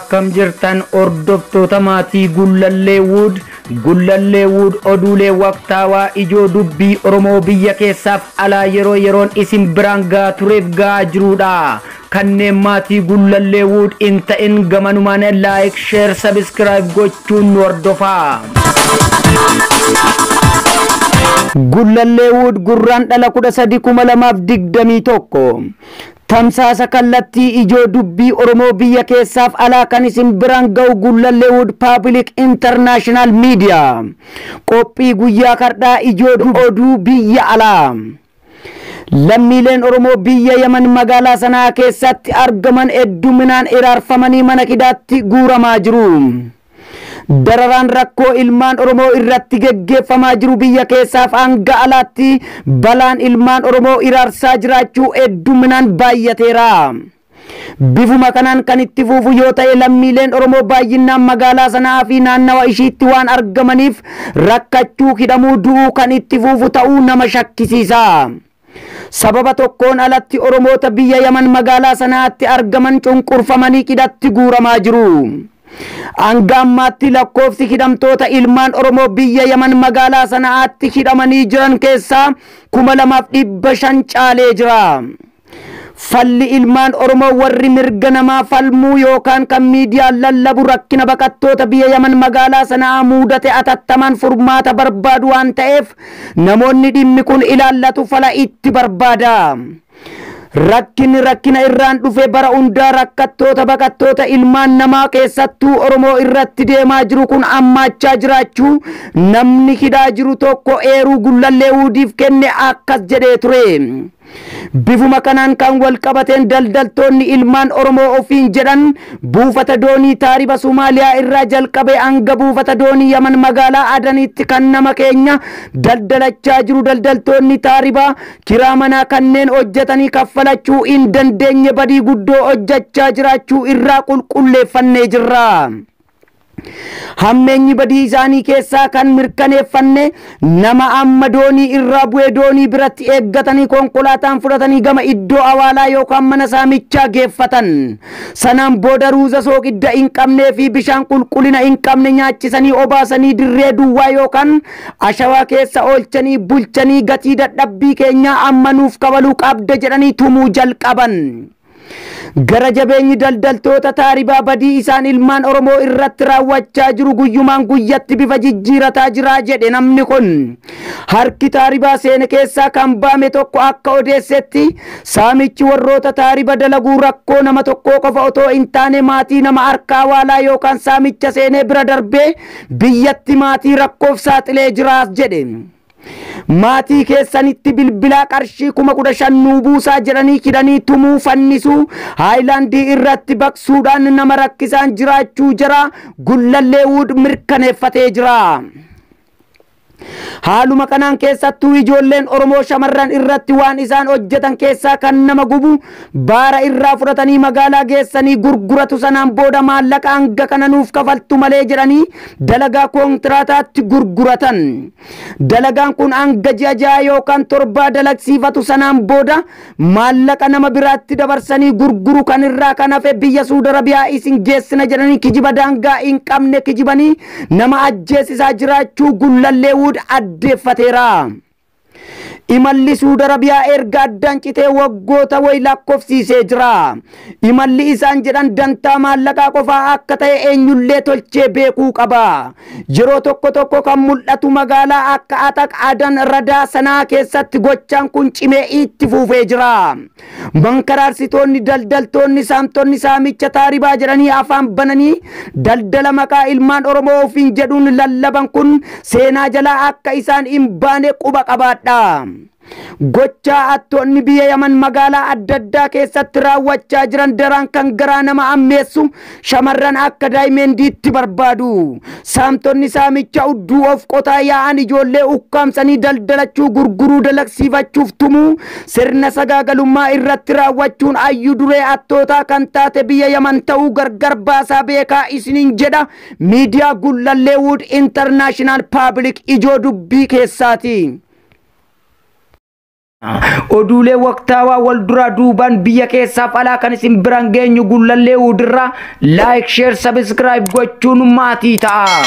akkam jirtan hordoftoota maatii Gullalleewwood oduulee waqtaawaa ijoo dubbii Oromoo biyya keessaaf alaa yeroo yeroon isin biraan gaa tureef gaa jirudha. kanneen maatii Gullalleewwood in ta'in gamanumaan like, share, subscribe gochuun nu hordofaa. Gullalleewwood gurraan dhala 13/2021 tamsaasa kallattii ijoo dubbii Oromoo biyya keessaaf alaa kan isin biraan ga'u Gullalleewwood Public International Media qophii guyyaa kardhaa ijoo oduu biyya alaa. lammiileen Oromoo biyya Yaman magaalaa sanaa keessatti argaman hedduminaan iraarfamanii mana hidhaatti guuramaa jiru. dararaan rakkoo ilmaan Oromoo irratti geggeeffamaa jiru biyya keessaaf hanga alaatti balaan ilmaan Oromoo iraarsaa jiraachuu hedduminaan baay'ateera. bifuma kanaan kan itti fufu yoo ta'e lammiileen Oromoo baay'inaan magaalaa sanaa fi naannawa ishiitti waan argamaniif rakkachuu hidhamuu du'uu kan itti fufu ta'uu nama shakkisiisa. sababa tokkoon alatti Oromoota biyya Yaman magaalaa sanaatti argaman cunqurfamanii hidhaatti guuramaa jiru. hanga ammaatti lakkoofsi hidhamtoota ilmaan Oromoo biyya Yaman magaalaa sanaatti hidhamanii jiran keessaa 2,500 caalee jira. falli ilmaan Oromoo warri mirga namaa falmuu yookaan kan miidiyaan lallabu rakkina baqattoota biyya Yaman magaalaa sanaa mudate atattamaan furmaata barbaadu waan ta'eef namoonni dhimmi kun ilaallatu fala itti barbaada. rakkina irraan dhufe bara hundaa rakkattoota baqattoota ilmaan namaa keessattuu Oromoo irratti deemaa jiru kun ammaachaa jiraachuu namni hidhaa jiru tokko eeruu Gullalleewwoodiif kenne akkas jedhee ture. bifuma kanaan kan wal qabateen daldaltoonni ilmaan Oromoo ofiin jedhan buufata doonii taariba Somaaliyaa irraa jalqabee hanga buufata doonii Yaman magaalaa Adaniitti kan nama keenya daldalachaa jiru. daldaltoonni taariba kiraa manaa kanneen hojjetanii kaffalachuu hin dandeenye badii guddoo hojjechaa jiraachuu irraa qulqulleeffannee jirra. hammeenyi badii isaanii keessaa kan mirkaneeffanne nama amma doonii irraa bu'ee doonii biratti eeggatanii konkolaataan fudhatanii gama iddoo awwaalaa yookaan mana saamichaa geeffatan. sanaan booda ruuza soogidda hin qabnee fi bishaan qulqullina hin qabne nyaachisanii obaasanii dirree duwwaa yookaan ashawaa keessa oolchanii bulchanii gatii dadhabbii keenyaa amma nuuf kabaluu qabda jedhanii tumuu jalqaban. gara jabeenyi daldaltoota taaribaa badii isaan ilmaan Oromoo irratti raawwachaa jiru guyyumaan guyyatti bifa jijjiirataa jira jedhe namni kun. harki taaribaa seene keessaa kan baame tokko akka odeessetti saamichi warroota taariba dalaguu rakkoo nama tokkoo qofa otoo hin taane maatii nama harkaa waalaa yookaan saamicha seenee bira darbee biyyatti maatii rakkoof saaxilee jiraas jedhe. maatii keessanitti bilbilaa qarshii 15,000 nuu buusaa jedhanii hidhanii tumuu fannisuu haayilaandii irratti baqsuudhaan nama rakkisaan jiraachuu jara Gullalleewwood mirkaneeffatee jira. haaluma kanaan keessattuu ijoolleen Oromoo shamarran irratti waan isaan hojjetan keessaa kan nama gubu baara irraa fudhatanii magaalaa geessanii gurguratu. sanaan booda maallaqa hanga kana nuuf kafaltu malee jedhanii dalagaa kontiraataatti gurguratan. dalagaan kun hanga ji'a 6 yookaan 7 dalagsiifatu. sanaan booda maallaqa nama biraatti dabarsanii gurguru. kan irraa kan hafe biyya Suudi Arabiyaa isin geessina jedhanii kijiba daangaa hin qabne kijibanii nama ajjeesisaa jiraachuu Gullalleewwood addeeffateera. imalli Suudi Arabiyaa erga addaan citee waggoota way lakkoofsiisee jira. imalli isaan jedhan dantaa maallaqaa qofaa akka ta'e eenyullee tolchee beekuu qaba. yeroo tokko kan mul'atu magaalaa akka Ataq Adan Radaa sanaa keessatti gochaan kun cimee itti fufee jira. mankaraarsitoonni daldaltoonni saamtonni saamicha taaribaa jedhanii afaan bananii daldala maqaa ilmaan Oromoo ofiin jedhuun lallaban kun seenaa jalaa akka isaan hin baane quba qabaadha. gochaa attoonni biyya Yaman magaalaa adda addaa keessatti raawwachaa jiran daraan kan garaa nama ammeessu shamarran akka daa'imendiitti barbaadu. saamtonni saamicha udduu of qotaa yaa'an ijoollee ukkaamsanii daldalachuu gurguruu dalagsiifachuuf tumuu sirna sagaagalummaa irratti raawwachuun ayyuu duree attootaa kan taate biyya Yaman ta'uu gargar baasaa beekaa isiniin jedha miidiyaa Gullalleewwood International Public ijoo dubbii keessaati. Oduulee waqtaawaa wal dura duubaan biyya keessaaf alaa kan isin biraan geenyu gullallee udirraa like share subscribe gochuun maatii ta'a.